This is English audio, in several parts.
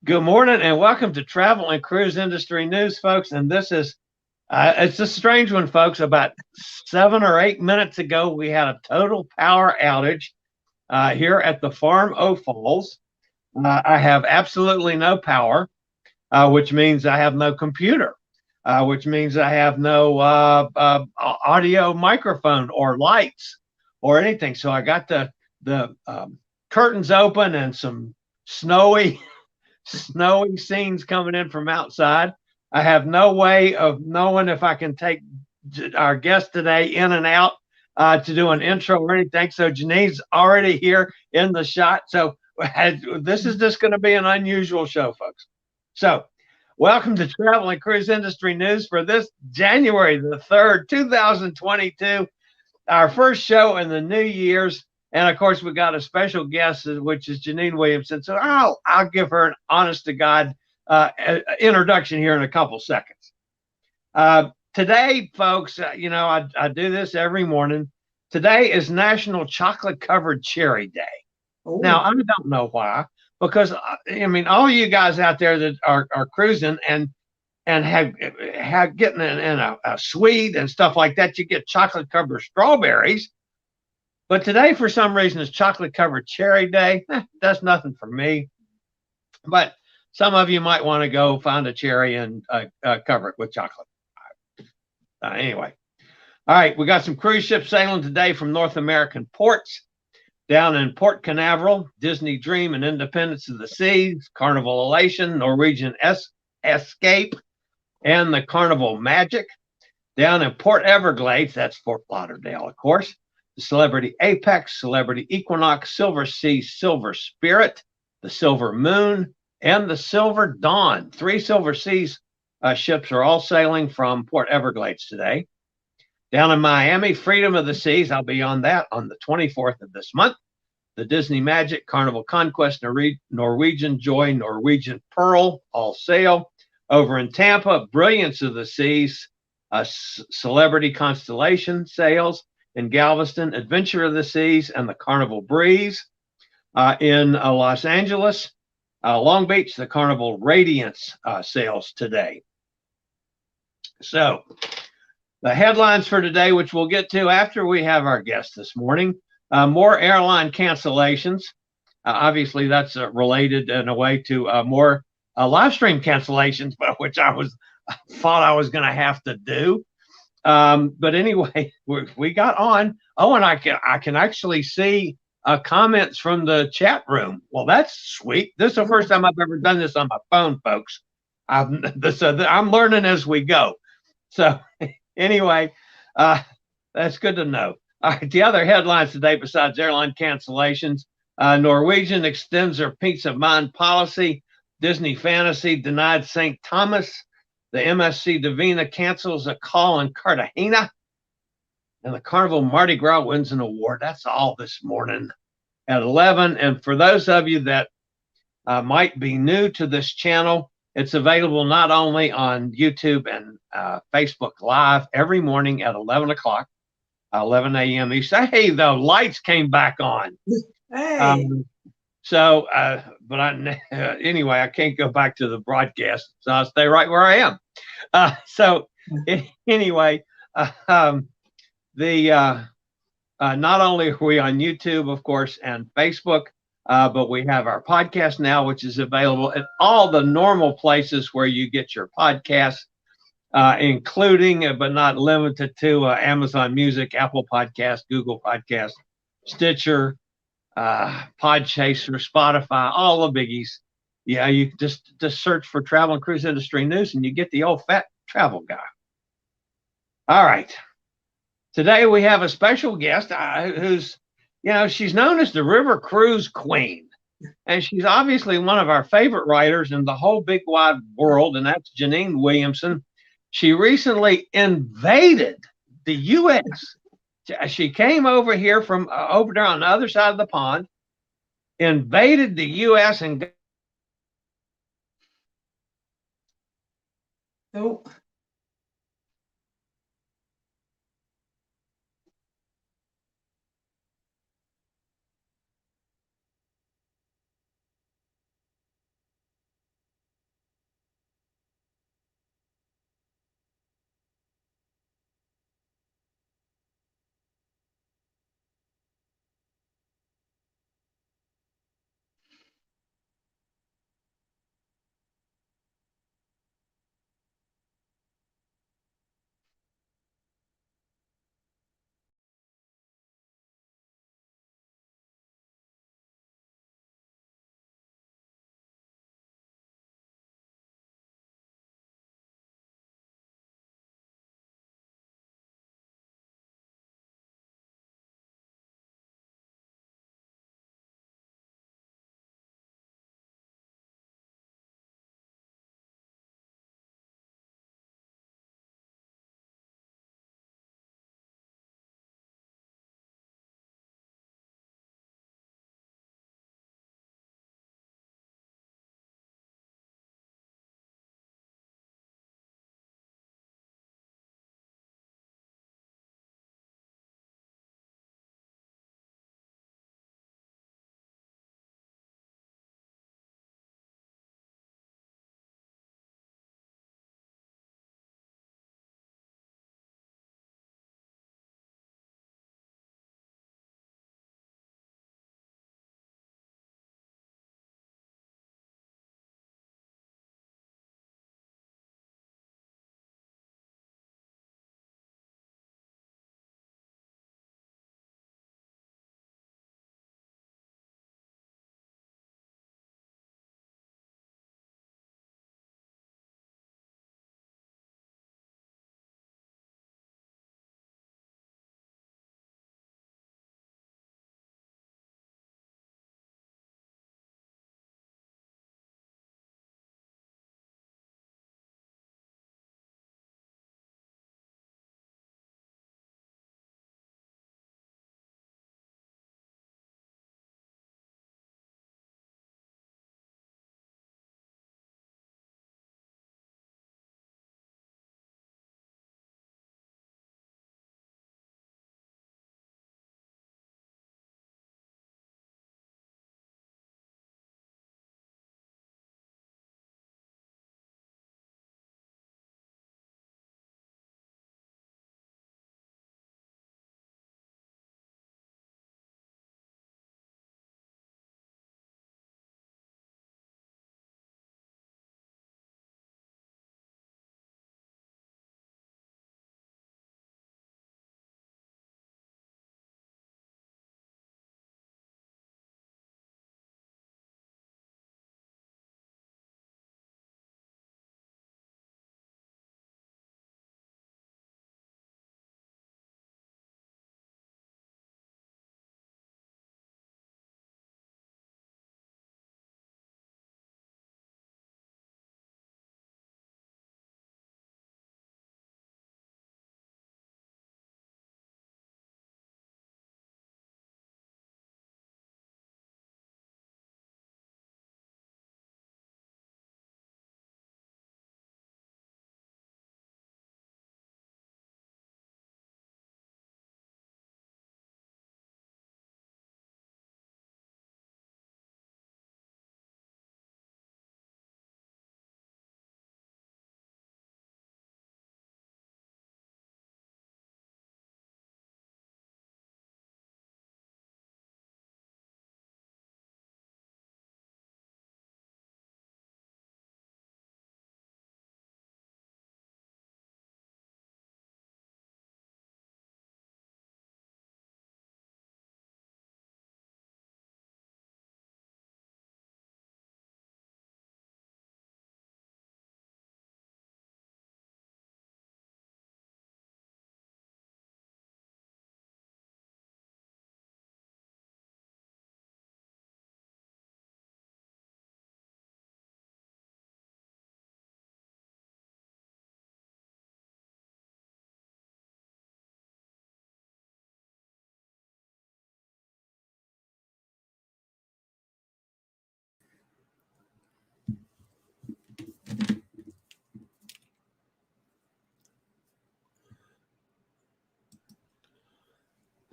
Good morning and welcome to Travel and Cruise Industry News, folks. And this is, it's a strange one, folks. About 7 or 8 minutes ago, we had a total power outage here at the Farm O Falls. I have absolutely no power, which means I have no computer, which means I have no audio microphone or lights or anything. So I got the curtains open and some snowy scenes coming in from outside. I have no way of knowing if I can take our guest today in and out to do an intro or anything. So Jeannine's already here in the shot. So this is just going to be an unusual show, folks. So welcome to Travel and Cruise Industry News for this January the 3rd, 2022, our first show in the new year's. And of course, we got a special guest, which is Jeannine Williamson. So I'll give her an honest to God introduction here in a couple seconds. Today, folks, I do this every morning. Today is National Chocolate Covered Cherry Day. Oh. Now, I don't know why, because I mean, all you guys out there that are cruising and have getting in a sweet and stuff like that, you get chocolate covered strawberries. But today, for some reason, is chocolate covered cherry day. That's nothing for me. But some of you might want to go find a cherry and cover it with chocolate. Anyway, all right, we got some cruise ships sailing today from North American ports. Down in Port Canaveral, Disney Dream and Independence of the Seas, Carnival Elation, Norwegian Escape, and the Carnival Magic. Down in Port Everglades, that's Fort Lauderdale, of course, the Celebrity Apex, Celebrity Equinox, Silversea, Silver Spirit, the Silver Moon, and the Silver Dawn. 3 Silverseas ships are all sailing from Port Everglades today. Down in Miami, Freedom of the Seas, I'll be on that on the 24th of this month. The Disney Magic, Carnival Conquest, Norwegian Joy, Norwegian Pearl, all sail. Over in Tampa, Brilliance of the Seas, Celebrity Constellation sails. In Galveston, Adventure of the Seas and the Carnival Breeze. In Los Angeles, Long Beach, the Carnival Radiance sails today. So the headlines for today, which we'll get to after we have our guest this morning, more airline cancellations. Obviously, that's related in a way to more live stream cancellations, which I thought I was going to have to do. But anyway, we got on. Oh, and I can actually see comments from the chat room. Well, that's sweet. This is the first time I've ever done this on my phone, folks. I'm learning as we go. So anyway, that's good to know. All right, the other headlines today, besides airline cancellations, Norwegian extends their peace of mind policy. Disney Fantasy denied St. Thomas. The MSC Divina cancels a call in Cartagena. And the Carnival Mardi Gras wins an award. That's all this morning at 11. And for those of you that might be new to this channel, it's available not only on YouTube and Facebook Live every morning at 11 o'clock, 11 a.m. East. Hey, the lights came back on. Hey. Anyway, I can't go back to the broadcast, so I'll stay right where I am. Anyway, not only are we on YouTube, of course, and Facebook, but we have our podcast now, which is available at all the normal places where you get your podcasts, including but not limited to Amazon Music, Apple Podcast, Google Podcast, Stitcher, Podchaser, Spotify, all the biggies. Yeah, you just search for Travel and Cruise Industry News and you get the old fat travel guy. All right. Today we have a special guest who's, she's known as the River Cruise Queen. And she's obviously one of our favorite writers in the whole big wide world, and that's Jeannine Williamson. She recently invaded the U.S. She came over here from over there on the other side of the pond, invaded the U.S. and Nope.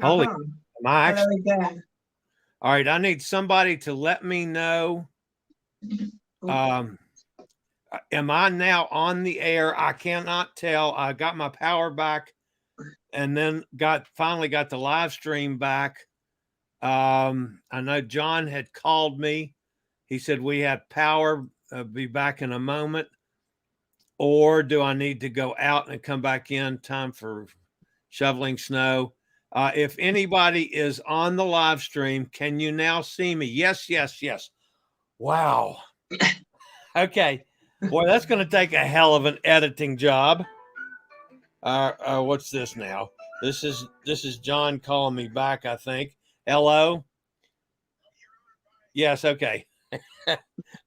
Holy, am I Hello again. All right, I need somebody to let me know. Am I now on the air? I cannot tell. I got my power back and then finally got the live stream back. I know John had called me. He said we had power, be back in a moment. Or do I need to go out and come back in? Time for shoveling snow. If anybody is on the live stream, can you now see me? Yes, yes, yes. Wow. Okay. Boy, that's going to take a hell of an editing job. What's this now? This is John calling me back, I think. Hello? Yes, okay.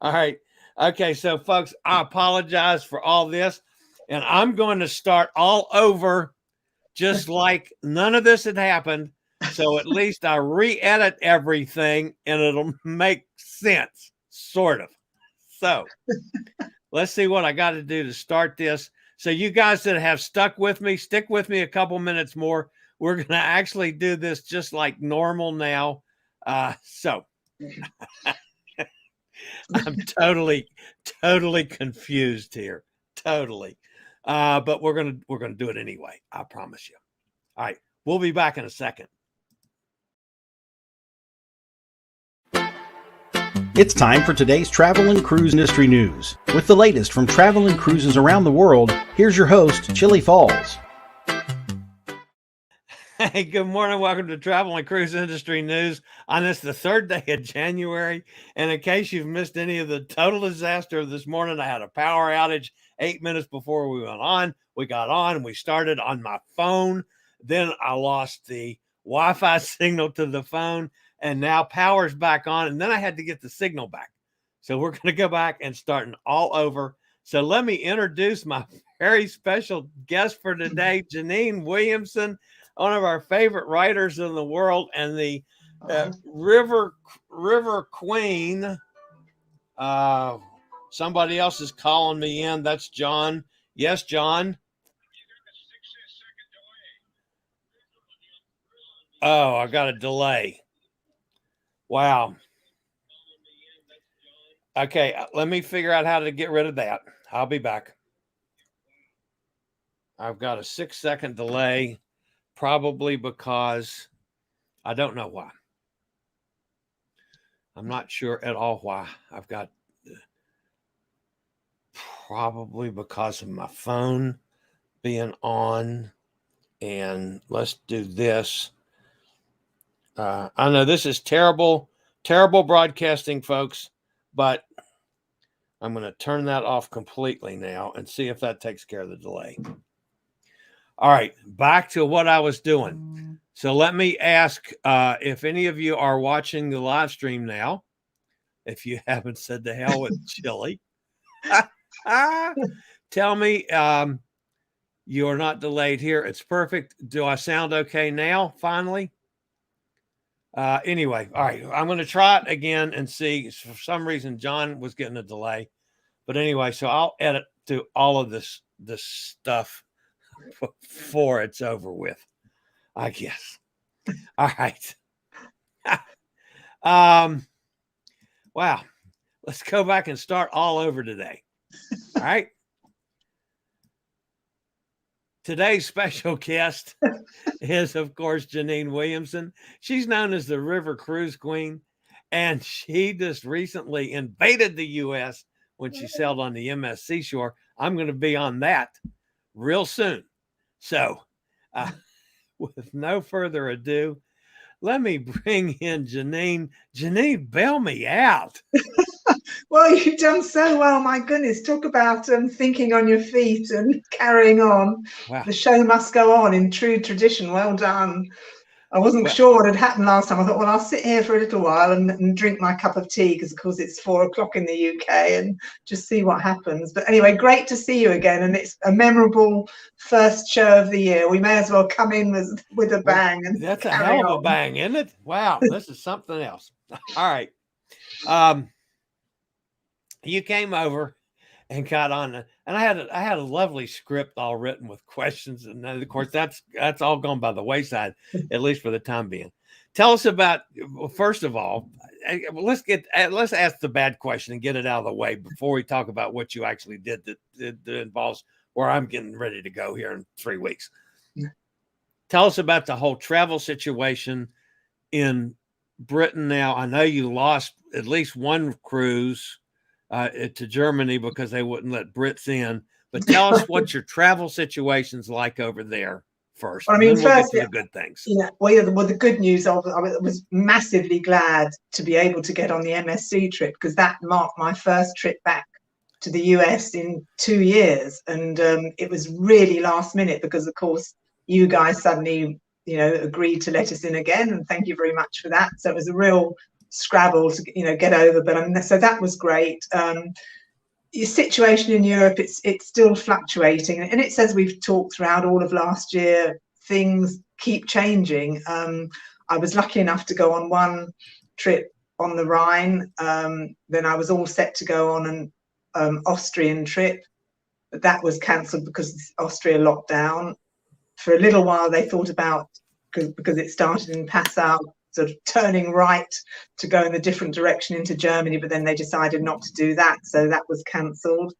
All right. Okay, so folks, I apologize for all this, and I'm going to start all over just like none of this had happened. So at least I re-edit everything and it'll make sense, sort of. So let's see what I got to do to start this. So you guys that have stuck with me, stick with me a couple minutes more. We're going to actually do this just like normal now. So I'm totally confused here. Totally. But we're gonna do it anyway. I promise you. All right, we'll be back in a second. It's time for today's travel and cruise industry news. With the latest from travel and cruises around the world, here's your host, Chillie Falls. Hey, good morning. Welcome to Travel and Cruise Industry News on this, the third day of January. And in case you've missed any of the total disaster this morning, I had a power outage 8 minutes before we went on. We got on and we started on my phone. Then I lost the Wi-Fi signal to the phone and now power's back on. And then I had to get the signal back. So we're going to go back and starting all over. So let me introduce my very special guest for today, Jeannine Williamson, one of our favorite writers in the world, and the river queen. Somebody else is calling me in. That's John. Yes, John. Oh, I got a delay. Wow. Okay, let me figure out how to get rid of that. I'll be back. I've got a 6-second delay. Probably because I don't know why. I'm not sure at all why. I've got probably because of my phone being on. And let's do this. I know this is terrible broadcasting, folks, but I'm going to turn that off completely now and see if that takes care of the delay. All right, back to what I was doing. So let me ask if any of you are watching the live stream now, if you haven't said the hell with Chillie, tell me you are not delayed here. It's perfect. Do I sound okay now, finally? Anyway, all right, I'm going to try it again and see. For some reason, John was getting a delay. But anyway, so I'll edit through all of this stuff before it's over with, I guess. All right. Wow. Let's go back and start all over today. All right. Today's special guest is, of course, Jeannine Williamson. She's known as the River Cruise Queen, and she just recently invaded the U.S. when she sailed on the MSC Seashore. I'm going to be on that real soon. So, with no further ado, let me bring in Jeannine. Jeannine, bail me out. Well, you've done so well. My goodness, talk about thinking on your feet and carrying on. Wow. The show must go on in true tradition. Well done. I wasn't sure what had happened last time. I thought, well, I'll sit here for a little while and drink my cup of tea because, of course, it's 4 o'clock in the UK and just see what happens. But anyway, great to see you again. And it's a memorable first show of the year. We may as well come in with a bang. And that's a hell of a bang, isn't it? Wow, this is something else. All right. You came over and got on. And I had a lovely script all written with questions, and then, of course that's all gone by the wayside, at least for the time being. Tell us about, well, first of all, let's ask the bad question and get it out of the way before we talk about what you actually did that involves where I'm getting ready to go here in 3 weeks. Tell us about the whole travel situation in Britain now. I know you lost at least one cruise to Germany because they wouldn't let Brits in. But tell us what your travel situation's like over there first. Well, I mean, and then we'll first, get to the good things. Well, the good news I was massively glad to be able to get on the MSC trip, because that marked my first trip back to the US in 2 years. And it was really last minute because, of course, you guys suddenly, agreed to let us in again. And thank you very much for that. So it was a real scrabble to, get over. But so that was great. Your situation in Europe, it's still fluctuating. And it's, as we've talked throughout all of last year, things keep changing. I was lucky enough to go on one trip on the Rhine. Then I was all set to go on an Austrian trip, but that was cancelled because Austria locked down. For a little while, they thought about, because it started in Passau, sort of turning right to go in a different direction into Germany, but then they decided not to do that, so that was cancelled.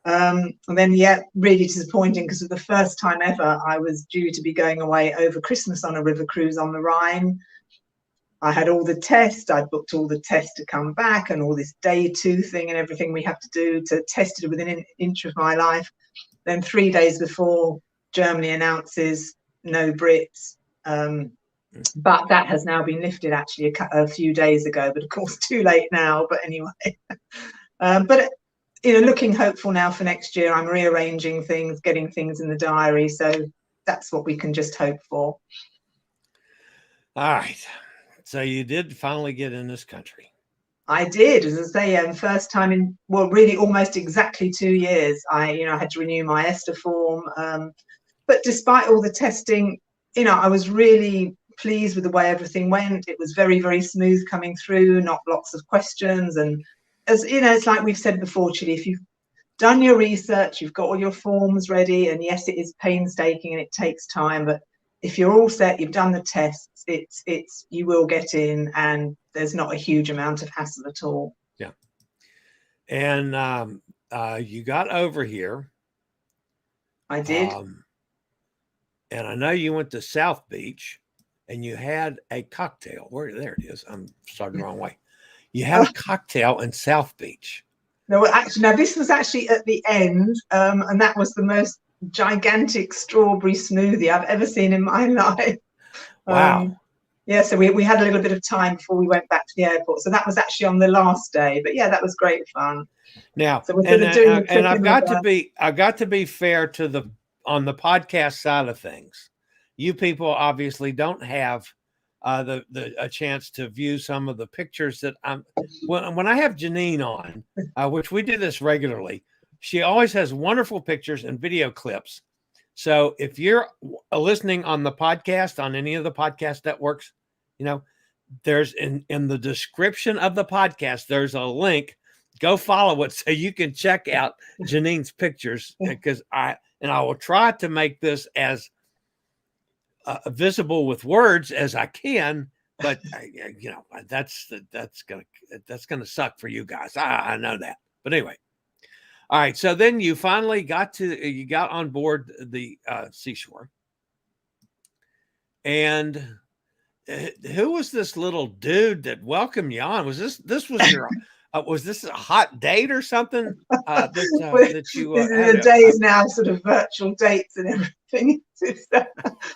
And then, really disappointing, because for the first time ever, I was due to be going away over Christmas on a river cruise on the Rhine. I had all the tests, I'd booked all the tests to come back, and all this day 2 thing and everything we have to do to test it within an inch of my life. Then 3 days before, Germany announces no Brits. But that has now been lifted actually a few days ago, but of course too late now. But anyway, but looking hopeful now for next year. I'm rearranging things, getting things in the diary, so that's what we can just hope for. All right, so you did finally get in this country. I did, as I say, first time in, well, really almost exactly 2 years. I had to renew my ESTA form, but despite all the testing, I was really pleased with the way everything went. It was very, very smooth coming through, not lots of questions. And as it's like we've said before, Chillie, if you've done your research, you've got all your forms ready, and yes, it is painstaking and it takes time, but if you're all set, you've done the tests, it's you will get in, and there's not a huge amount of hassle at all. Yeah. And you got over here. I did. And I know you went to South Beach and you had a cocktail. There it is. I'm starting the wrong way. You had a cocktail in South Beach. No, actually, now this was actually at the end, and that was the most gigantic strawberry smoothie I've ever seen in my life. Wow. Yeah, so we had a little bit of time before we went back to the airport. So that was actually on the last day. But yeah, that was great fun. Now, so and I've got to be fair to on the podcast side of things. You people obviously don't have a chance to view some of the pictures that when I have Jeannine on, which we do this regularly, she always has wonderful pictures and video clips. So if you're listening on the podcast, on any of the podcast networks, there's in the description of the podcast, there's a link. Go follow it so you can check out Jeannine's pictures, because I will try to make this as visible with words as I can, but that's gonna suck for you guys. I know that, but anyway. All right, so then you finally got on board the Seashore, and who was this little dude that welcomed you on? Was this a hot date or something? That you this is the days now, sort of virtual dates and everything.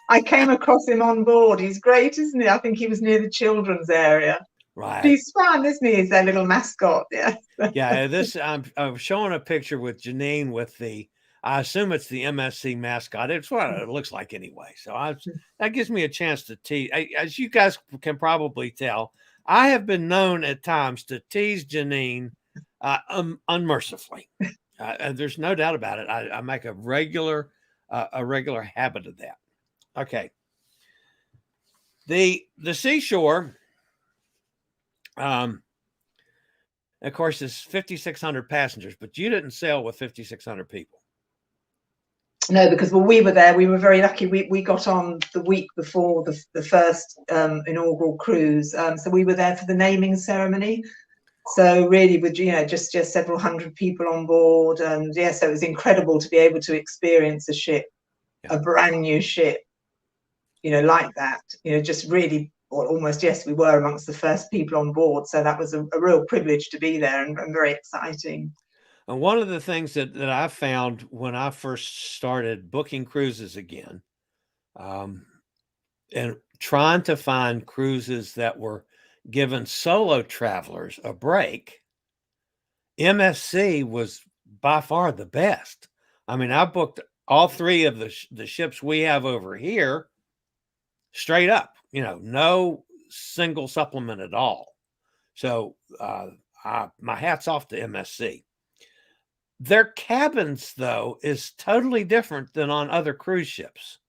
I came across him on board. He's great, isn't he? I think he was near the children's area. Right. He's fun, isn't he? He's their little mascot. Yeah. Yeah. I'm showing a picture with Jeannine with I assume it's the MSC mascot. It's what it looks like anyway. So that gives me a chance to tease. As you guys can probably tell, I have been known at times to tease Jeannine unmercifully. There's no doubt about it. I make a regular habit of that. Okay. The Seashore. And And of course, it's 5,600 passengers, but you didn't sail with 5,600 people. No, because we were there. We were very lucky. We got on the week before the first inaugural cruise. So we were there for the naming ceremony. So really, with just several hundred people on board, and so it was incredible to be able to experience a ship, a brand new ship, like that. Just really, or almost, yes, we were amongst the first people on board. So that was a real privilege to be there, and very exciting. And one of the things that I found when I first started booking cruises again, and trying to find cruises that were giving solo travelers a break, MSC was by far the best. I mean, I booked all three of the ships we have over here straight up, no single supplement at all. So my hat's off to MSC. Their cabins, though, is totally different than on other cruise ships.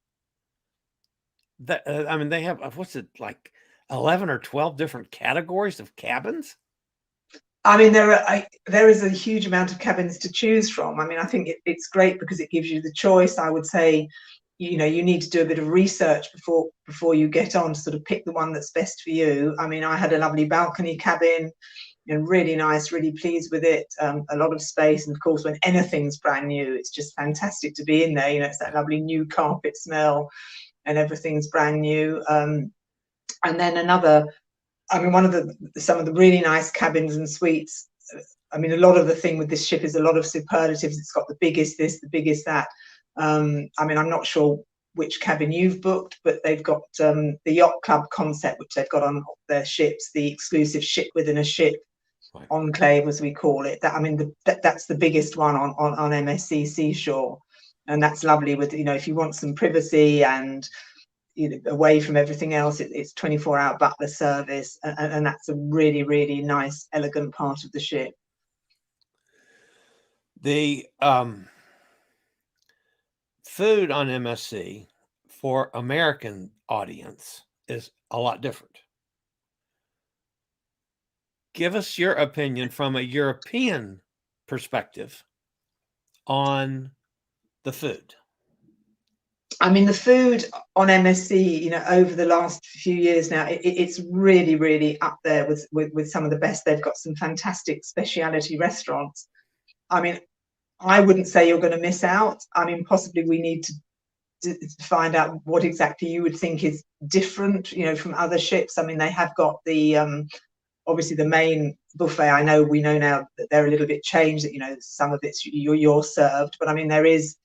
I mean, they have, what's it, like 11 or 12 different categories of cabins? I mean, there is a huge amount of cabins to choose from. I mean, I think it's great because it gives you the choice. I would say, you need to do a bit of research before you get on to sort of pick the one that's best for you. I mean, I had a lovely balcony cabin, and really nice, really pleased with it. A lot of space, and of course, when anything's brand new, it's just fantastic to be in there. It's that lovely new carpet smell, and everything's brand new. And then one of some of the really nice cabins and suites. I mean, a lot of the thing with this ship is a lot of superlatives. It's got the biggest this, the biggest that. I mean, I'm not sure which cabin you've booked, but they've got the yacht club concept, which they've got on their ships, the exclusive ship within a ship. Right. Enclave, as we call it. That's the biggest one on MSC Seashore, and that's lovely. With if you want some privacy and away from everything else, it's 24-hour butler service, and that's a really, really nice, elegant part of the ship. The food on MSC for American audience is a lot different. Give us your opinion from a European perspective on the food. I mean, the food on MSC, over the last few years now, it's really, really up there with some of the best. They've got some fantastic specialty restaurants. I mean, I wouldn't say you're going to miss out. I mean, possibly we need to find out what exactly you would think is different, from other ships. I mean, they have got the obviously the main buffet. We know now that they're a little bit changed, that some of it's you're served, but I mean there is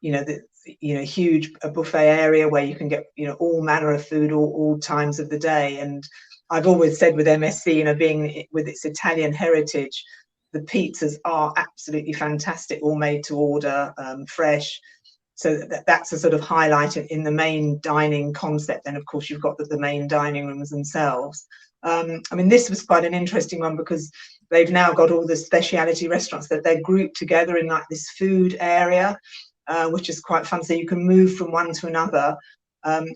huge buffet area where you can get all manner of food all times of the day. And I've always said with MSC, being with its Italian heritage, the pizzas are absolutely fantastic, all made to order, fresh. So that's a sort of highlight in the main dining concept. And of course you've got the main dining rooms themselves. I mean, this was quite an interesting one because they've now got all the specialty restaurants that they're grouped together in like this food area, which is quite fun. So you can move from one to another.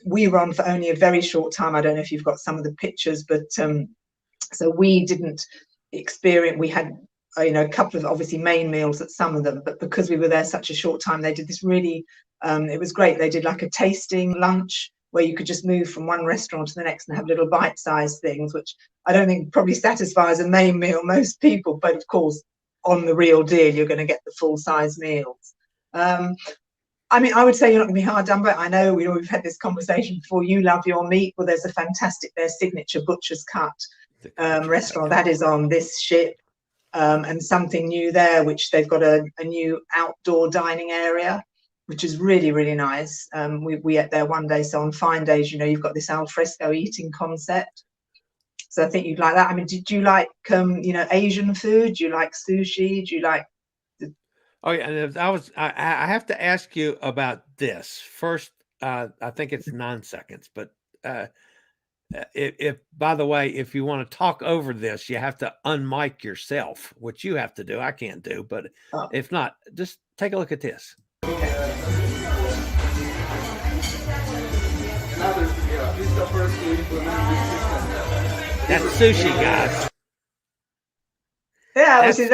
We were on for only a very short time. I don't know if you've got some of the pictures, but so we didn't experience. We had a couple of obviously main meals at some of them, but because we were there such a short time, they did this really. It was great. They did like a tasting lunch, where you could just move from one restaurant to the next and have little bite-sized things, which I don't think probably satisfies a main meal most people, but of course, on the real deal, you're going to get the full-size meals. I mean, I would say you're not going to be hard done, but I know we've had this conversation before. You love your meat. Well, there's their signature butcher's cut restaurant that is on this ship, and something new there, which they've got a new outdoor dining area, which is really, really nice. We ate there one day. So on fine days, you've got this al fresco eating concept. So I think you'd like that. I mean, did you like, Asian food? Do you like sushi? Do you like? Oh yeah, I have to ask you about this first. I think it's 9 seconds, but if by the way, if you want to talk over this, you have to unmic yourself, which you have to do. I can't do, but if not, just take a look at this. That's sushi, guys. Yeah, which is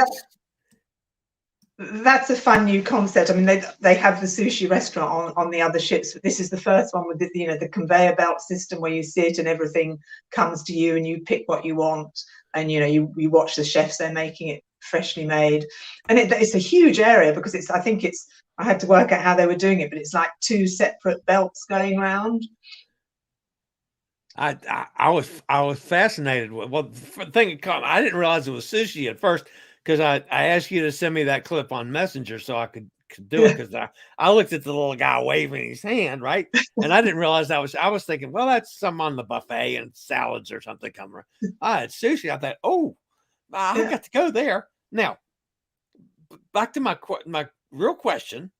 that's a fun new concept. I mean, they have the sushi restaurant on the other ships, but this is the first one with the conveyor belt system where you sit and everything comes to you and you pick what you want, and you watch the chefs, they're making it freshly made, and it's a huge area because I had to work out how they were doing it, but it's like 2 separate belts going around. I was fascinated with, well, the thing I didn't realize it was sushi at first, because I asked you to send me that clip on Messenger so I could do it, because I looked at the little guy waving his hand, right? And I didn't realize I was thinking, well, that's some on the buffet and salads or something coming around. It's sushi. I thought, I got to go there. Now, back to my real question.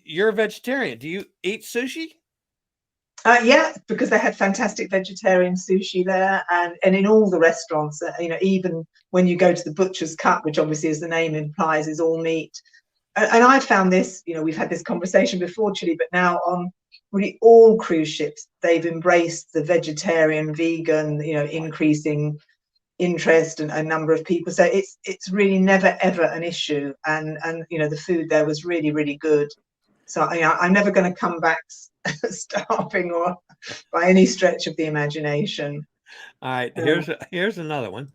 You're a vegetarian. Do you eat sushi? Yeah, because they had fantastic vegetarian sushi there, and in all the restaurants, even when you go to the butcher's cut, which obviously, as the name implies, is all meat. And I found this, we've had this conversation before, Chillie, but now on really all cruise ships, they've embraced the vegetarian, vegan, increasing interest and a number of people. So it's really never ever an issue, and the food there was really, really good. So I'm never going to come back starving or by any stretch of the imagination. All right, here's another one.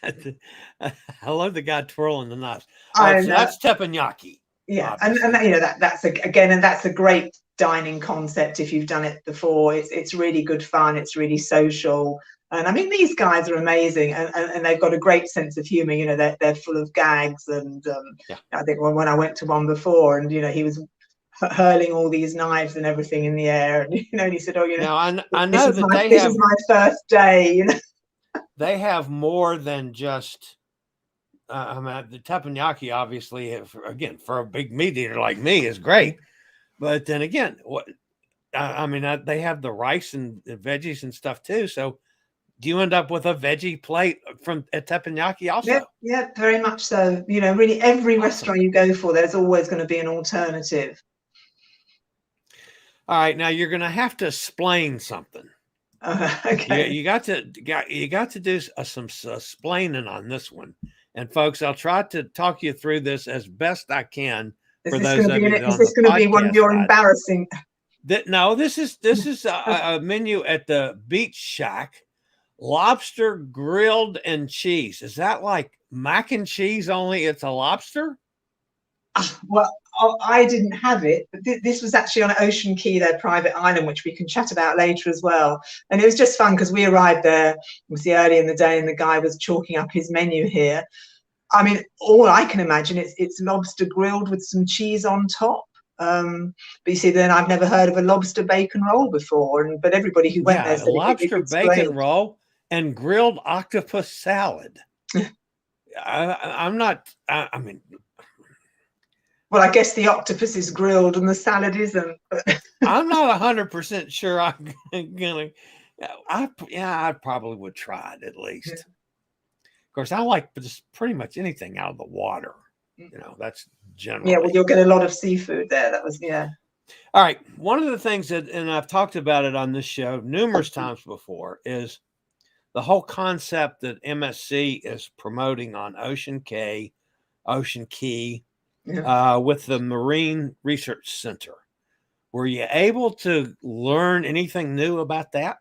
I love the guy twirling the knives. That's teppanyaki. Yeah, obviously. And that's a great dining concept if you've done it before. It's really good fun. It's really social. And I mean, these guys are amazing, and they've got a great sense of humor. They're full of gags, and I think when I went to one before, and he was hurling all these knives and everything in the air, and he said, now I know that this is my first day. They have more than just. I mean, the teppanyaki, obviously, for a big meat eater like me, is great, but then again, they have the rice and the veggies and stuff too, so. Do you end up with a veggie plate from a teppanyaki also? Yeah, very much so. Really every restaurant you go for, there's always going to be an alternative. All right, now you're going to have to explain something. Okay. You got to do some explaining on this one. And folks, I'll try to talk you through this as best I can. Is this going to be one of your embarrassing? No, this is a menu at the Beach Shack. Lobster grilled and cheese. Is that like mac and cheese, only it's a lobster? Well, I didn't have it, but this was actually on Ocean Key, their private island, which we can chat about later as well. And it was just fun because we arrived there, it was early in the day, and the guy was chalking up his menu here. I mean, all I can imagine it's lobster grilled with some cheese on top. But you see, then I've never heard of a lobster bacon roll before, but everybody who went there said lobster bacon roll and grilled octopus salad. I'm not. I mean, well, I guess the octopus is grilled and the salad isn't. I'm not 100% sure I'm gonna. I probably would try it at least. Yeah. Of course, I like just pretty much anything out of the water. That's generally. Yeah, well, you'll get a lot of seafood there. That was All right, one of the things that, and I've talked about it on this show numerous times before, is the whole concept that MSC is promoting on Ocean Key, with the Marine Research Center. Were you able to learn anything new about that?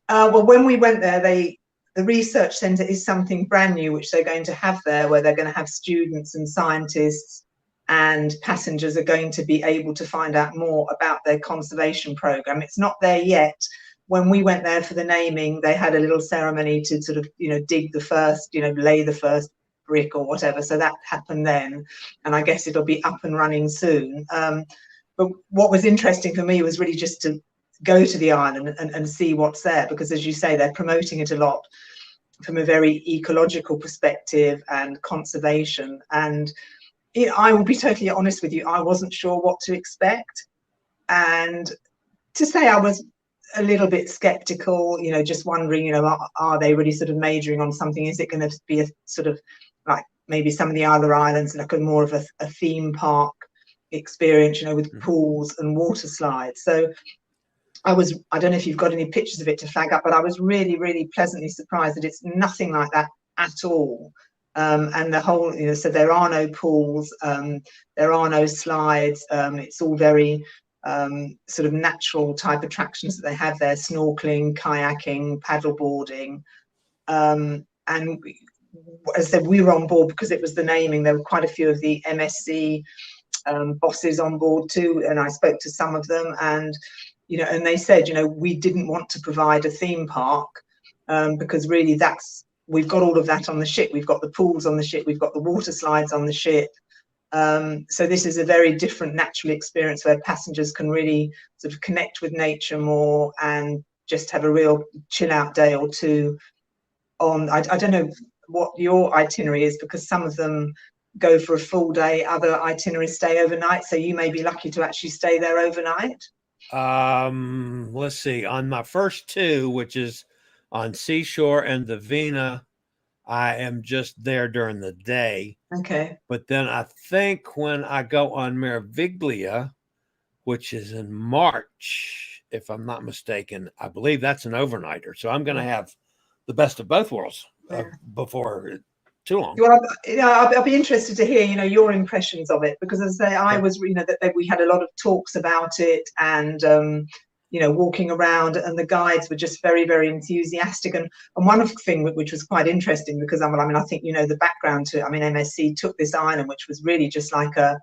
Well, when we went there, the research center is something brand new, which they're going to have there, where they're going to have students and scientists and passengers are going to be able to find out more about their conservation program. It's not there yet. When we went there for the naming, they had a little ceremony to sort of, dig the first, lay the first brick or whatever. So that happened then. And I guess it'll be up and running soon. But what was interesting for me was really just to go to the island and see what's there, because as you say, they're promoting it a lot from a very ecological perspective and conservation. And I will be totally honest with you, I wasn't sure what to expect. And to say I was a little bit skeptical, just wondering, are they really sort of majoring on something? Is it going to be a sort of like maybe some of the other islands, like a more of a theme park experience, with pools and water slides? So I don't know if you've got any pictures of it to flag up, but I was really, really pleasantly surprised that it's nothing like that at all. And the whole, so there are no pools, there are no slides. It's all very sort of natural type attractions that they have there: snorkeling, kayaking, paddleboarding. And as I said, we were on board because it was the naming. There were quite a few of the MSC bosses on board too, and I spoke to some of them, and and they said, we didn't want to provide a theme park because really we've got all of that on the ship. We've got the pools on the ship, we've got the water slides on the ship. So this is a very different natural experience where passengers can really sort of connect with nature more and just have a real chill out day or two on. I don't know what your itinerary is, because some of them go for a full day, other itineraries stay overnight, so you may be lucky to actually stay there overnight. Let's see, on my first two, which is on Seashore and Divina, I am just there during the day. Okay. But then I think when I go on Meraviglia, which is in March, if I'm not mistaken, I believe that's an overnighter. So I'm going to have the best of both worlds before too long. Well, I'll be interested to hear, your impressions of it, because as I say, I was, that we had a lot of talks about it, and walking around, and the guides were just very, very enthusiastic. And one of the things which was quite interesting, because I think the background to it. MSC took this island, which was really just like a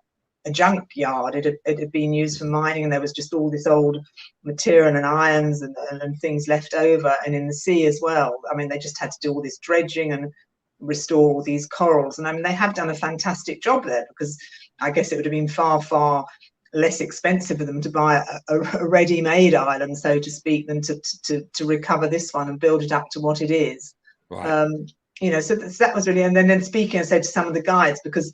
junkyard. It had been used for mining, and there was just all this old material and irons and things left over, and in the sea as well. They just had to do all this dredging and restore all these corals, and they have done a fantastic job there, because I guess it would have been far, far less expensive for them to buy a ready-made island, so to speak, than to recover this one and build it up to what it is. Right. So that was really, and then speaking, I said to some of the guides, because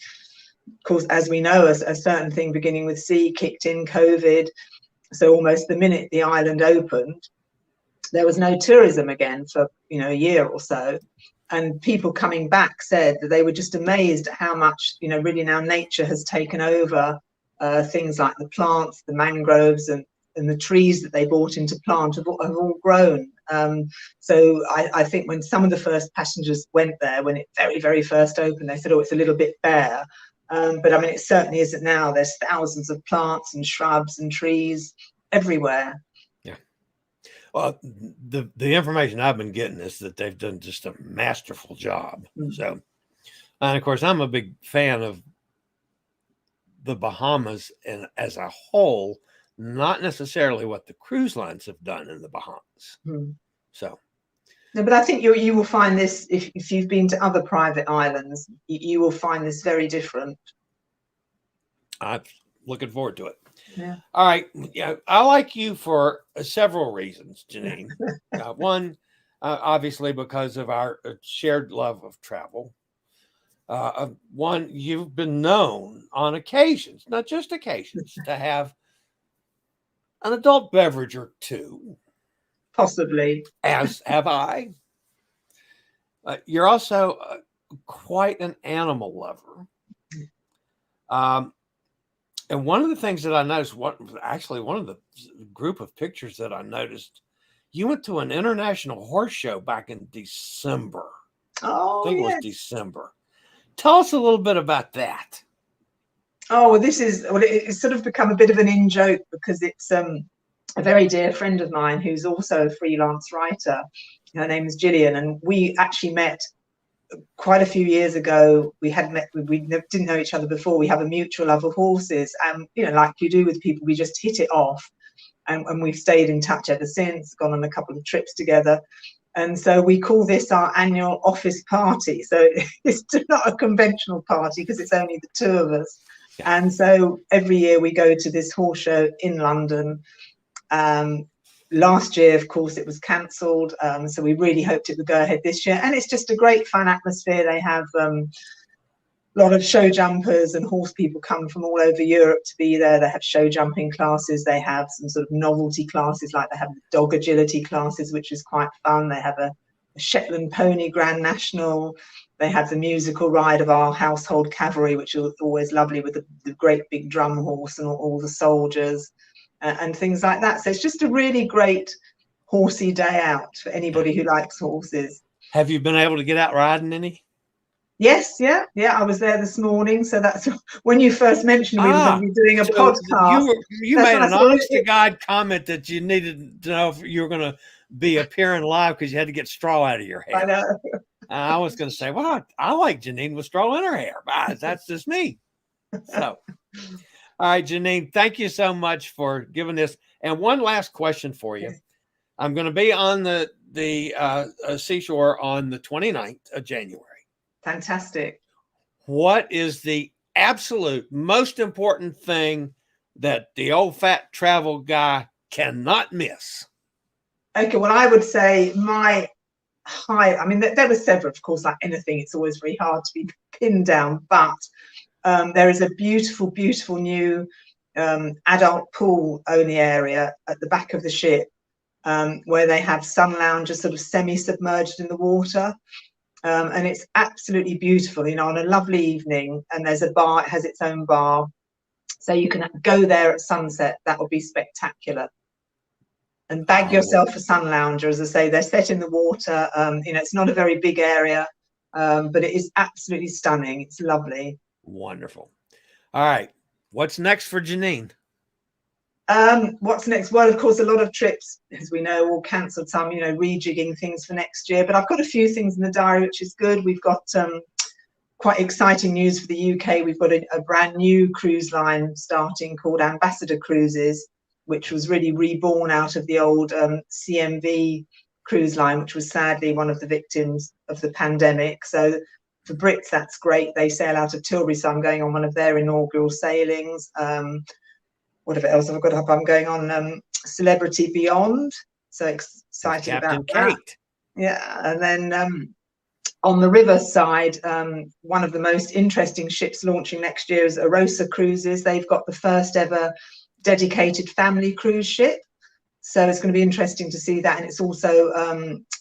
of course, as we know, a certain thing beginning with C kicked in, COVID. So almost the minute the island opened, there was no tourism again for a year or so. And people coming back said that they were just amazed at how much, really now nature has taken over things like the plants, the mangroves, and the trees that they bought into plant have all grown. So I think when some of the first passengers went there, when it very, very first opened, they said, oh, it's a little bit bare. But it certainly isn't now. There's thousands of plants and shrubs and trees everywhere. Well, the information I've been getting is that they've done just a masterful job. Mm-hmm. So, and of course, I'm a big fan of the Bahamas and as a whole, not necessarily what the cruise lines have done in the Bahamas. Mm-hmm. So, no, but I think you will find this, if you've been to other private islands, you will find this very different. I'm looking forward to it. Yeah. All right. Yeah, I like you for several reasons, Jeannine. One, obviously, because of our shared love of travel. One, you've been known on occasions, not just occasions, to have an adult beverage or two. Possibly. As have I. You're also quite an animal lover. And one of the things that I noticed, one of the group of pictures that I noticed, you went to an international horse show back in December. Oh, I think it was December. Tell us a little bit about that. Oh, well, it's sort of become a bit of an in-joke, because it's a very dear friend of mine who's also a freelance writer. Her name is Gillian, and we actually met quite a few years ago. We didn't know each other before. We have a mutual love of horses, and like you do with people, we just hit it off, and we've stayed in touch ever since, gone on a couple of trips together. And so we call this our annual office party. So it's not a conventional party, because it's only the two of us. Yeah. And so every year we go to this horse show in London. Last year, of course, it was cancelled, so we really hoped it would go ahead this year. And it's just a great fun atmosphere. They have a lot of show jumpers, and horse people come from all over Europe to be there. They have show jumping classes. They have some sort of novelty classes, like they have dog agility classes, which is quite fun. They have a Shetland pony Grand National. They have the musical ride of our household cavalry, which is always lovely, with the great big drum horse and all the soldiers. and things like that. So it's just a really great horsey day out for anybody who likes horses. Have you been able to get out riding any? Yes, yeah. I was there this morning. So that's when you first mentioned we were going to be doing a podcast. You made an honest to God comment that you needed to know if you were going to be appearing live because you had to get straw out of your hair. I know. I was going to say, well, I like Jeannine with straw in her hair, but that's just me. So, all right, Jeannine, thank you so much for giving this. And one last question for you. I'm going to be on the Seashore on the 29th of January. Fantastic. What is the absolute most important thing that the old fat travel guy cannot miss? Okay, well, I would say my high, I mean, there were several, of course, like anything, it's always very hard to be pinned down, but there is a beautiful, beautiful new adult pool only area at the back of the ship where they have sun loungers sort of semi-submerged in the water. And it's absolutely beautiful, you know, on a lovely evening. And there's a bar, it has its own bar. So you can go there at sunset. That would be spectacular. And bag yourself a sun lounger. As I say, they're set in the water. You know, it's not a very big area, but it is absolutely stunning. It's lovely. Wonderful. All right. What's next for Jeannine? What's next? Well, of course, a lot of trips, as we know, all cancelled, some, you know, rejigging things for next year. But I've got a few things in the diary, which is good. We've got quite exciting news for the UK. We've got a brand new cruise line starting called Ambassador Cruises, which was really reborn out of the old CMV cruise line, which was sadly one of the victims of the pandemic. So for Brits, that's great. They sail out of Tilbury, so I'm going on one of their inaugural sailings. Whatever else have I got up? I'm going on Celebrity Beyond. So excited about that. Yeah, and then on the river side, one of the most interesting ships launching next year is Arosa Cruises. They've got the first ever dedicated family cruise ship. So it's going to be interesting to see that. And it's also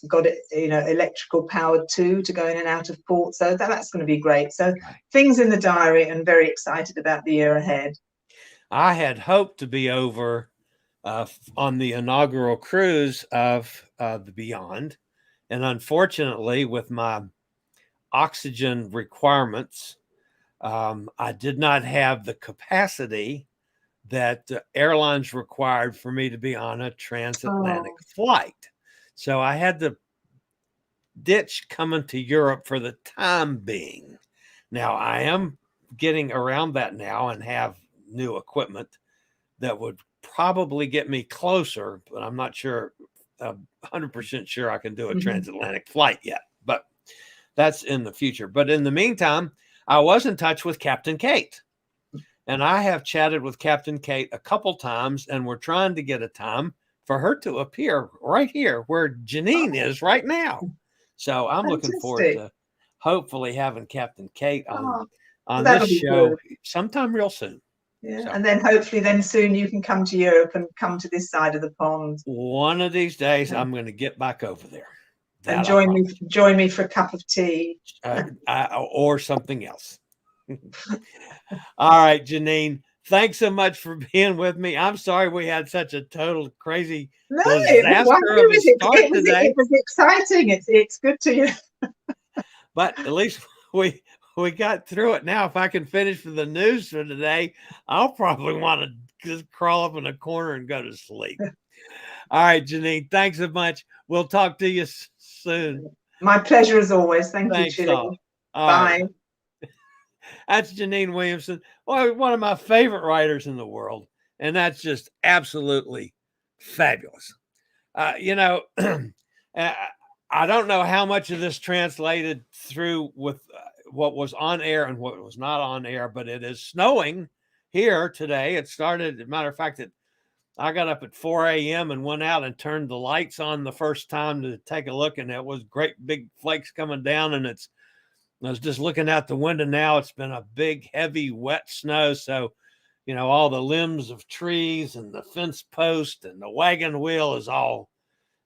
got, you know, electrical powered too, to go in and out of port. So that's going to be great. So things in the diary, and very excited about the year ahead. I had hoped to be over on the inaugural cruise of the Beyond. And unfortunately, with my oxygen requirements, I did not have the capacity that airlines required for me to be on a transatlantic flight. So I had to ditch coming to Europe for the time being. Now, I am getting around that now and have new equipment that would probably get me closer, but I'm not sure, 100% sure I can do a transatlantic flight yet, but that's in the future. But in the meantime, I was in touch with Captain Kate, and I have chatted with Captain Kate a couple times, and we're trying to get a time for her to appear right here where Jeannine is right now. So I'm looking forward to hopefully having Captain Kate on this show sometime real soon. Yeah, so. And then hopefully then soon you can come to Europe and come to this side of the pond. One of these days I'm going to get back over there. And join me for a cup of tea. Or something else. All right, Jeannine, thanks so much for being with me. I'm sorry we had such a total crazy disaster of a start today. It was exciting. It's good to you. But at least we got through it. Now, if I can finish for the news for today, I'll probably want to just crawl up in a corner and go to sleep. All right, Jeannine, thanks so much. We'll talk to you soon. My pleasure as always. Thanks you, Chillie. Bye. Right. That's Jeannine Williamson, one of my favorite writers in the world. And that's just absolutely fabulous. You know, I don't know how much of this translated through with what was on air and what was not on air, but it is snowing here today. It started, as a matter of fact, that I got up at 4 a.m. and went out and turned the lights on the first time to take a look, and it was great big flakes coming down. And I was just looking out the window now. It's been a big, heavy, wet snow. So, you know, all the limbs of trees and the fence post and the wagon wheel is all,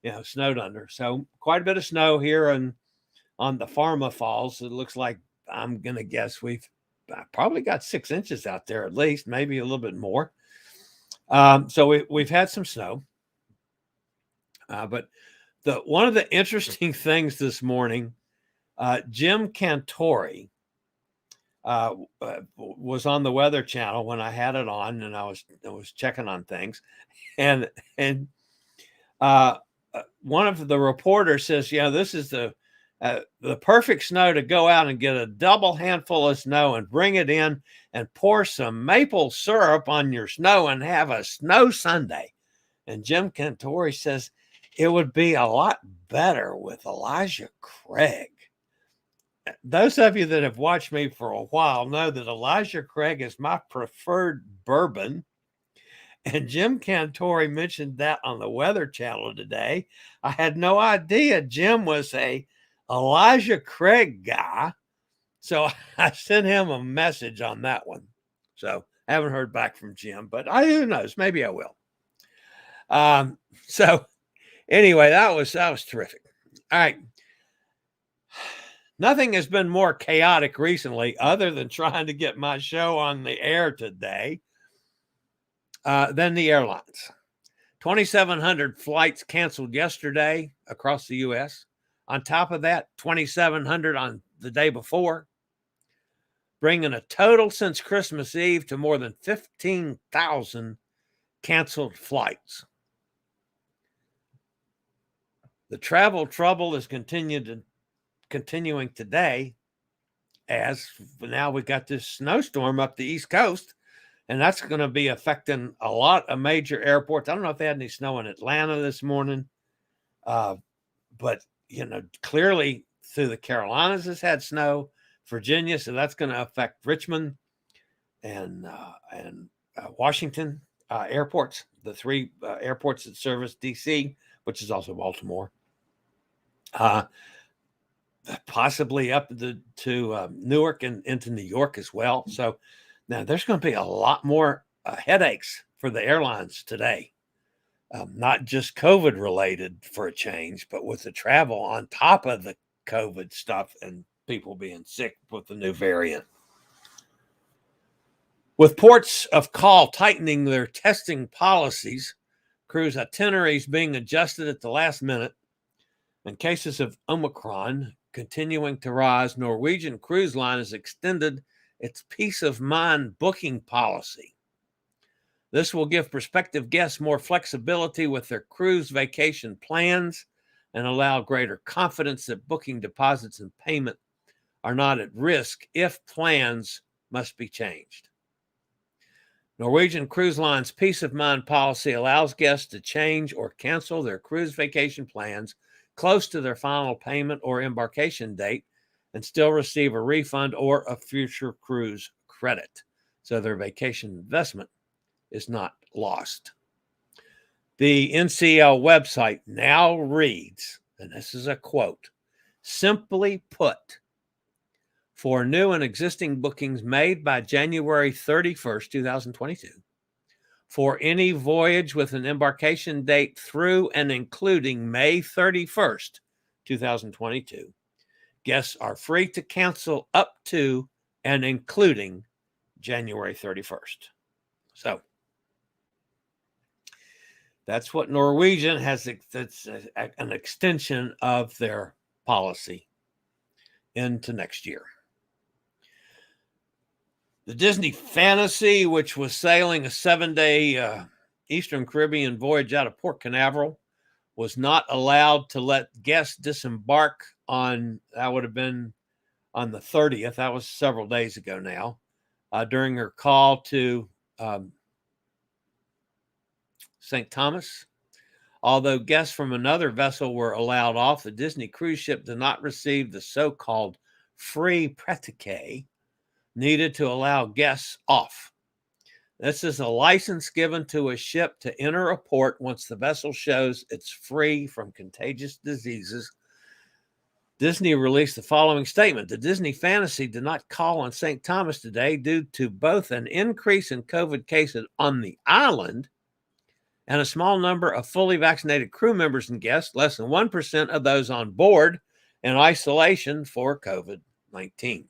you know, snowed under. So quite a bit of snow here on the Pharma Falls. It looks like, I'm going to guess we've probably got 6 inches out there at least, maybe a little bit more. So we've had some snow, but one of the interesting things this morning, Jim Cantori was on the Weather Channel when I had it on, and I was checking on things, and one of the reporters says, this is the perfect snow to go out and get a double handful of snow and bring it in and pour some maple syrup on your snow and have a snow sundae. And Jim Cantori says it would be a lot better with Elijah Craig. Those of you that have watched me for a while know that Elijah Craig is my preferred bourbon. And Jim Cantori mentioned that on the Weather Channel today. I had no idea Jim was a Elijah Craig guy. So I sent him a message on that one. So I haven't heard back from Jim, but who knows? Maybe I will. So anyway, that was terrific. All right. Nothing has been more chaotic recently other than trying to get my show on the air today than the airlines. 2,700 flights canceled yesterday across the U.S. On top of that, 2,700 on the day before, bringing a total since Christmas Eve to more than 15,000 canceled flights. The travel trouble is continuing today, as now we got this snowstorm up the East Coast, and that's going to be affecting a lot of major airports. I don't know if they had any snow in Atlanta this morning, but clearly through the Carolinas has had snow, Virginia, so that's going to affect Richmond and Washington airports, the three airports that service DC, which is also Baltimore. Possibly up to Newark and into New York as well. So now there's going to be a lot more headaches for the airlines today, not just COVID related for a change, but with the travel on top of the COVID stuff and people being sick with the new variant. With ports of call tightening their testing policies, cruise itineraries being adjusted at the last minute, and cases of Omicron continuing to rise, Norwegian Cruise Line has extended its peace of mind booking policy. This will give prospective guests more flexibility with their cruise vacation plans and allow greater confidence that booking deposits and payment are not at risk if plans must be changed. Norwegian Cruise Line's peace of mind policy allows guests to change or cancel their cruise vacation plans close to their final payment or embarkation date and still receive a refund or a future cruise credit. So their vacation investment is not lost. The NCL website now reads, and this is a quote, "Simply put, for new and existing bookings made by January 31st, 2022, for any voyage with an embarkation date through and including May 31st, 2022, guests are free to cancel up to and including January 31st. So that's what Norwegian has. That's an extension of their policy into next year. The Disney Fantasy, which was sailing a 7-day Eastern Caribbean voyage out of Port Canaveral, was not allowed to let guests disembark on, that would have been on the 30th. That was several days ago now, during her call to St. Thomas. Although guests from another vessel were allowed off, the Disney cruise ship did not receive the so-called free pratique needed to allow guests off. This is a license given to a ship to enter a port once the vessel shows it's free from contagious diseases. Disney released the following statement: the Disney Fantasy did not call on St. Thomas today due to both an increase in COVID cases on the island and a small number of fully vaccinated crew members and guests, less than 1% of those on board in isolation for COVID-19.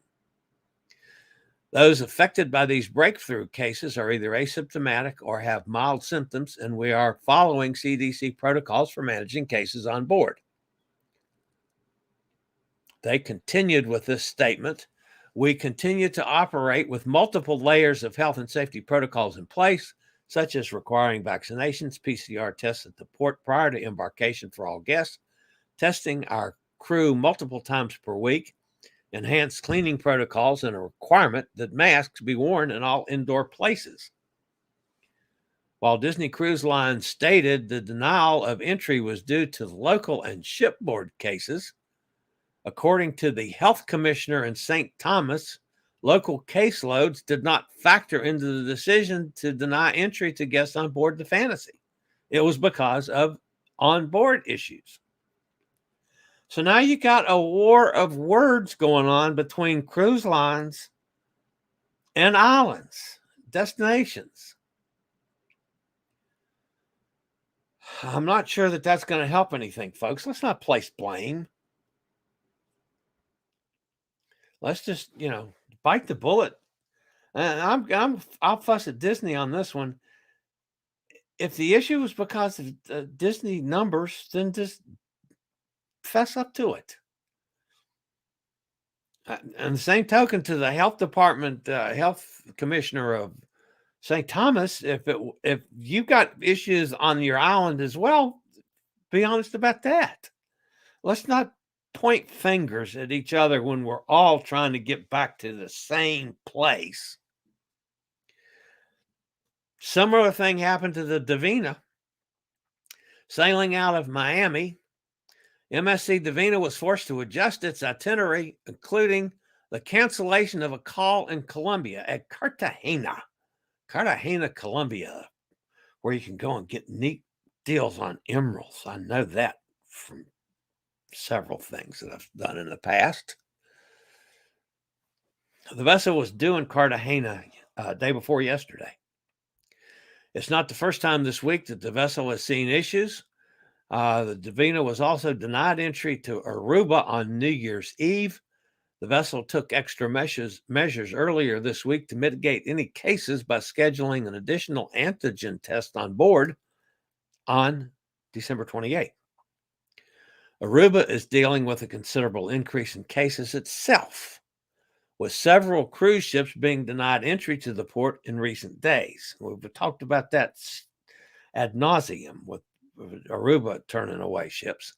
Those affected by these breakthrough cases are either asymptomatic or have mild symptoms, and we are following CDC protocols for managing cases on board. They continued with this statement. We continue to operate with multiple layers of health and safety protocols in place, such as requiring vaccinations, PCR tests at the port prior to embarkation for all guests, testing our crew multiple times per week, enhanced cleaning protocols, and a requirement that masks be worn in all indoor places. While Disney Cruise Line stated the denial of entry was due to local and shipboard cases, according to the health commissioner in St. Thomas, local caseloads did not factor into the decision to deny entry to guests on board the Fantasy. It was because of onboard issues. So now you got a war of words going on between cruise lines and islands, destinations. I'm not sure that that's going to help anything, folks. Let's not place blame. Let's just, bite the bullet. And I'll fuss at Disney on this one. If the issue was because of Disney numbers, then just fess up to it. And the same token to the health department, health commissioner of St. Thomas, if you've got issues on your island as well, be honest about that. Let's not point fingers at each other when we're all trying to get back to the same place. Similar thing happened to the Divina. Sailing out of Miami, MSC Divina was forced to adjust its itinerary, including the cancellation of a call in Colombia at Cartagena, Colombia, where you can go and get neat deals on emeralds. I know that from several things that I've done in the past. The vessel was due in Cartagena day before yesterday. It's not the first time this week that the vessel has seen issues. The Divina was also denied entry to Aruba on New Year's Eve. The vessel took extra measures earlier this week to mitigate any cases by scheduling an additional antigen test on board on December 28th. Aruba is dealing with a considerable increase in cases itself, with several cruise ships being denied entry to the port in recent days. We've talked about that ad nauseum with Aruba turning away ships.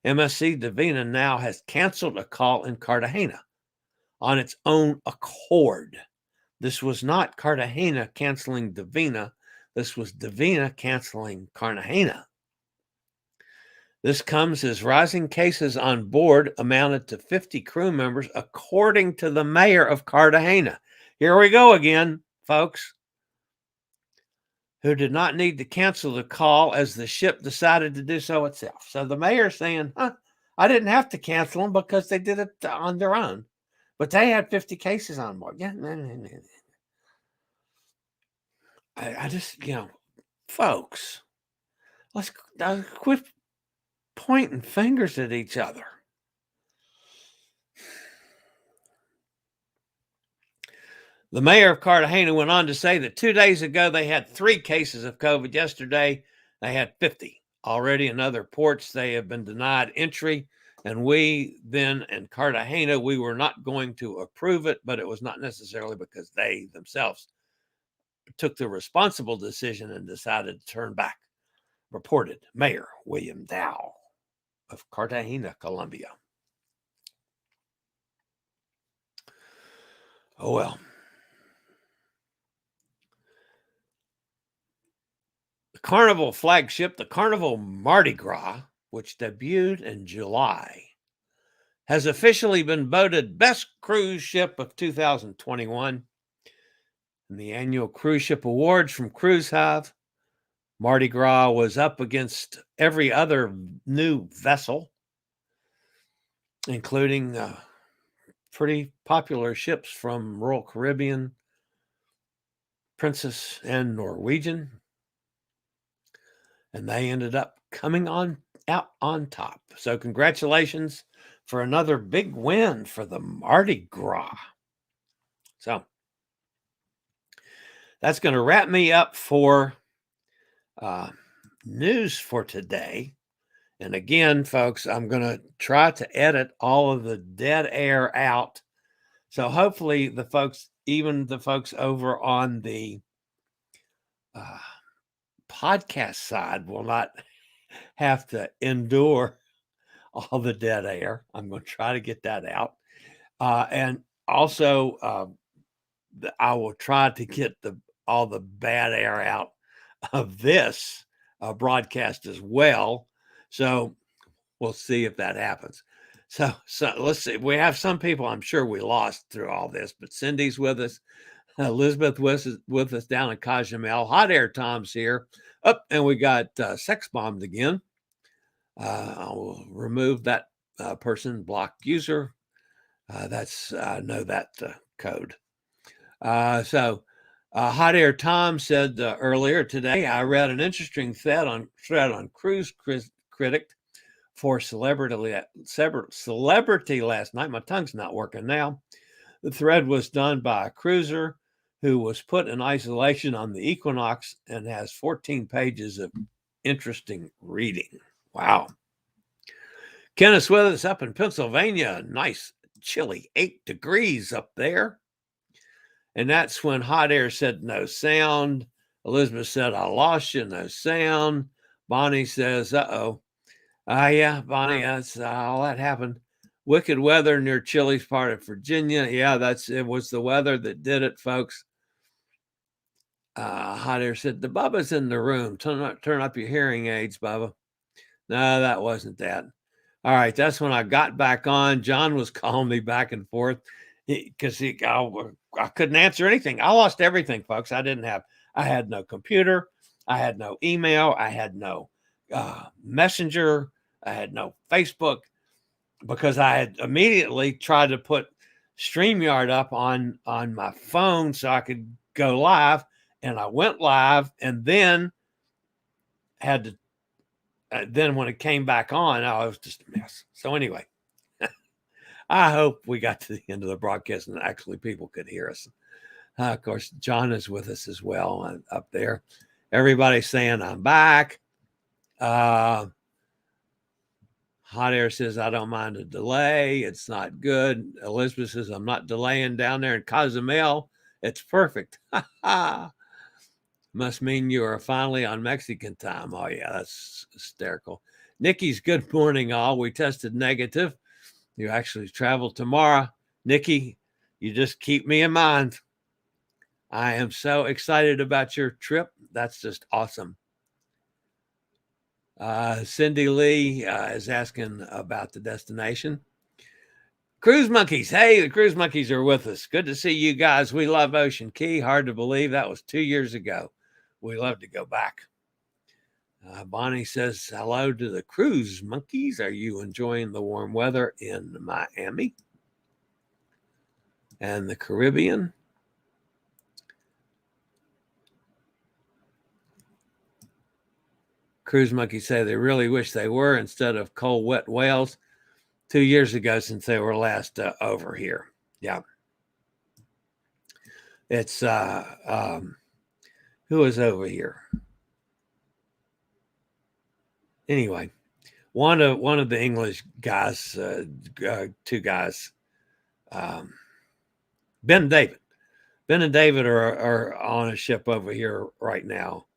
MSC Divina now has canceled a call in Cartagena on its own accord. This was not Cartagena canceling Divina. This was Divina canceling Cartagena. This comes as rising cases on board amounted to 50 crew members, according to the mayor of Cartagena. Here we go again, folks, who did not need to cancel the call as the ship decided to do so itself. So the mayor's saying, I didn't have to cancel them because they did it on their own. But they had 50 cases on board. Yeah, I just, folks, let's quit pointing fingers at each other. The mayor of Cartagena went on to say that 2 days ago they had 3 cases of COVID. Yesterday they had 50. Already in other ports they have been denied entry, and we then in Cartagena, we were not going to approve it, but it was not necessarily because they themselves took the responsible decision and decided to turn back, reported Mayor William Dow of Cartagena, Colombia. Oh, well. The Carnival flagship, the Carnival Mardi Gras, which debuted in July, has officially been voted Best Cruise Ship of 2021 in the annual Cruise Ship Awards from Cruise Hive. Mardi Gras was up against every other new vessel, including pretty popular ships from Royal Caribbean, Princess, and Norwegian. And they ended up coming out on top. So congratulations for another big win for the Mardi Gras. So that's going to wrap me up for news for today. And again, folks, I'm going to try to edit all of the dead air out. So hopefully the folks, even the folks over on the podcast side, will not have to endure all the dead air. I'm going to try to get that out. And also, I will try to get all the bad air out of this broadcast as well. So we'll see if that happens. So let's see. We have some people I'm sure we lost through all this, but Cindy's with us. Elizabeth with us down in Cozumel. Hot Air Tom's here. And we got sex bombed again. I'll remove that person, block user. That's I know that code. So Hot Air Tom said earlier today, I read an interesting thread on Cruise Critic for celebrity last night. My tongue's not working now. The thread was done by a cruiser who was put in isolation on the Equinox and has 14 pages of interesting reading. Wow. Kenneth's with us up in Pennsylvania. Nice chilly 8 degrees up there. And that's when Hot Air said no sound. Elizabeth said, I lost you, no sound. Bonnie says, uh-oh. Yeah, Bonnie, that's all that happened. Wicked weather near Chillie's part of Virginia. Yeah, it was the weather that did it, folks. Hot Air said, the Bubba's in the room. Turn up your hearing aids, Bubba. No, that wasn't that. All right, that's when I got back on. John was calling me back and forth because I couldn't answer anything. I lost everything, folks. I had no computer. I had no email. I had no messenger. I had no Facebook because I had immediately tried to put StreamYard up on my phone so I could go live. And I went live and then had to, then when it came back on, I was just a mess. So anyway, I hope we got to the end of the broadcast and actually people could hear us. Of course, John is with us as well up there. Everybody's saying I'm back. Hot Air says, I don't mind a delay. It's not good. Elizabeth says, I'm not delaying down there in Cozumel. It's perfect. Must mean you are finally on Mexican time. Oh, yeah, that's hysterical. Nikki's good morning, all. We tested negative. You actually travel tomorrow. Nikki, you just keep me in mind. I am so excited about your trip. That's just awesome. Cindy Lee is asking about the destination. Cruise Monkeys. Hey, the Cruise Monkeys are with us. Good to see you guys. We love Ocean Key. Hard to believe that was 2 years ago. We love to go back. Bonnie says, hello to the Cruise Monkeys. Are you enjoying the warm weather in Miami and the Caribbean? Cruise Monkeys say they really wish they were instead of cold, wet whales 2 years ago since they were last over here. Yeah. It's, who is over here? Anyway, one of the English guys, 2 guys, Ben and David. Ben and David are on a ship over here right now.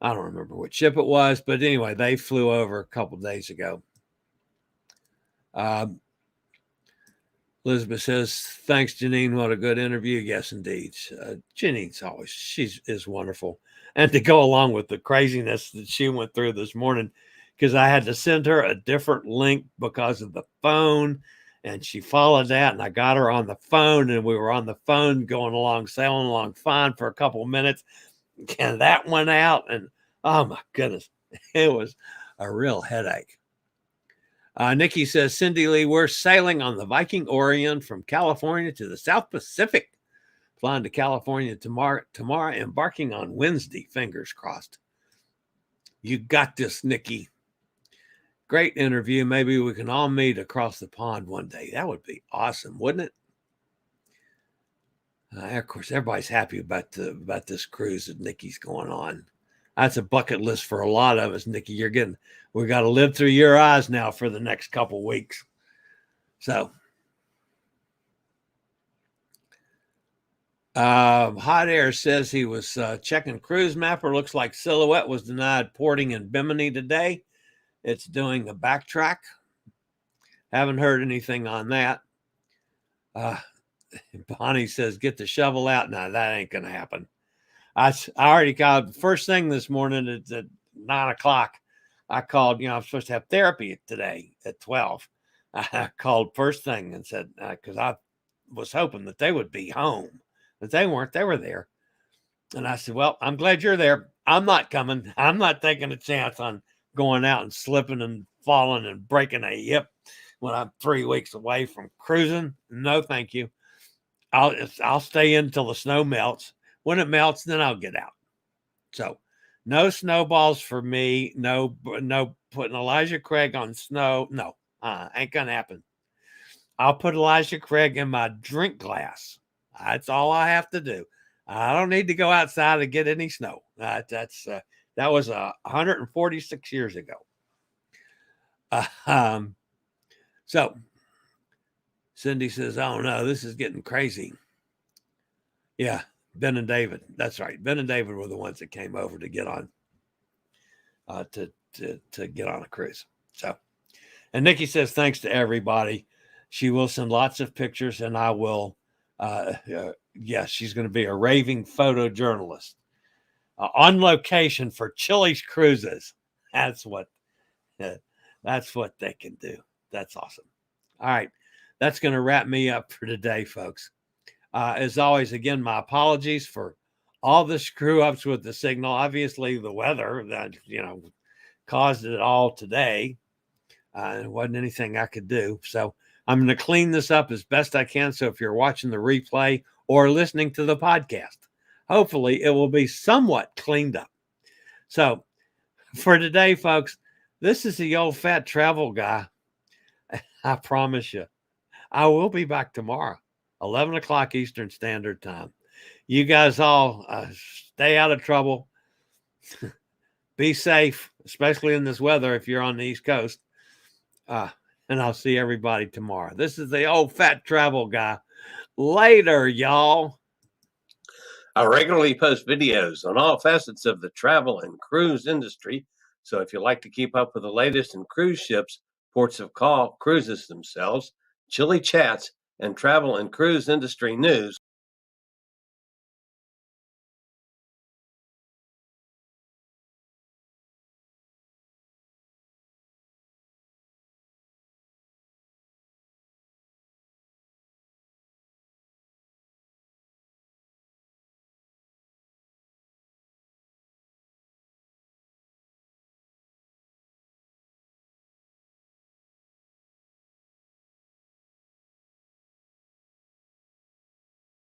I don't remember which ship it was, but anyway, they flew over a couple of days ago. Elizabeth says, thanks, Jeannine. What a good interview. Yes, indeed. Jeannine's she is wonderful. And to go along with the craziness that she went through this morning, because I had to send her a different link because of the phone, and she followed that, and I got her on the phone, and we were on the phone sailing along fine for a couple of minutes, and that went out, and oh my goodness, it was a real headache. Nikki says, Cindy Lee, we're sailing on the Viking Orion from California to the South Pacific. Flying to California tomorrow, embarking on Wednesday. Fingers crossed. You got this, Nikki. Great interview. Maybe we can all meet across the pond one day. That would be awesome, wouldn't it? Of course, everybody's happy about this cruise that Nikki's going on. That's a bucket list for a lot of us, Nikki. We got to live through your eyes now for the next couple weeks. So, Hot Air says he was checking cruise mapper. Looks like Silhouette was denied porting in Bimini today. It's doing a backtrack. Haven't heard anything on that. Bonnie says, get the shovel out. No, that ain't going to happen. I already got first thing this morning at 9 o'clock. I called, I'm supposed to have therapy today at 12. I called first thing and said, because I was hoping that they would be home, but they weren't. They were there. And I said, well, I'm glad you're there. I'm not coming. I'm not taking a chance on going out and slipping and falling and breaking a hip when I'm 3 weeks away from cruising. No, thank you. I'll stay in until the snow melts. When it melts, then I'll get out. So no snowballs for me. No putting Elijah Craig on snow. No, ain't going to happen. I'll put Elijah Craig in my drink glass. That's all I have to do. I don't need to go outside to get any snow. That was 146 years ago. So Cindy says, oh no, this is getting crazy. Yeah. Ben and David. That's right. Ben and David were the ones that came over to get on to get on a cruise. So, and Nikki says, thanks to everybody. She will send lots of pictures and I will, she's going to be a raving photojournalist on location for Chillie's cruises. That's what they can do. That's awesome. All right. That's going to wrap me up for today, folks. As always, again, my apologies for all the screw ups with the signal. Obviously, the weather that, caused it all today. It wasn't anything I could do. So I'm going to clean this up as best I can. So if you're watching the replay or listening to the podcast, hopefully it will be somewhat cleaned up. So for today, folks, this is the old fat travel guy. I promise you, I will be back tomorrow. 11 o'clock Eastern Standard Time. You guys all stay out of trouble. Be safe, especially in this weather if you're on the East Coast. And I'll see everybody tomorrow. This is the old fat travel guy. Later, y'all. I regularly post videos on all facets of the travel and cruise industry. So if you like to keep up with the latest in cruise ships, ports of call, cruises themselves, Chillie chats, and travel and cruise industry news,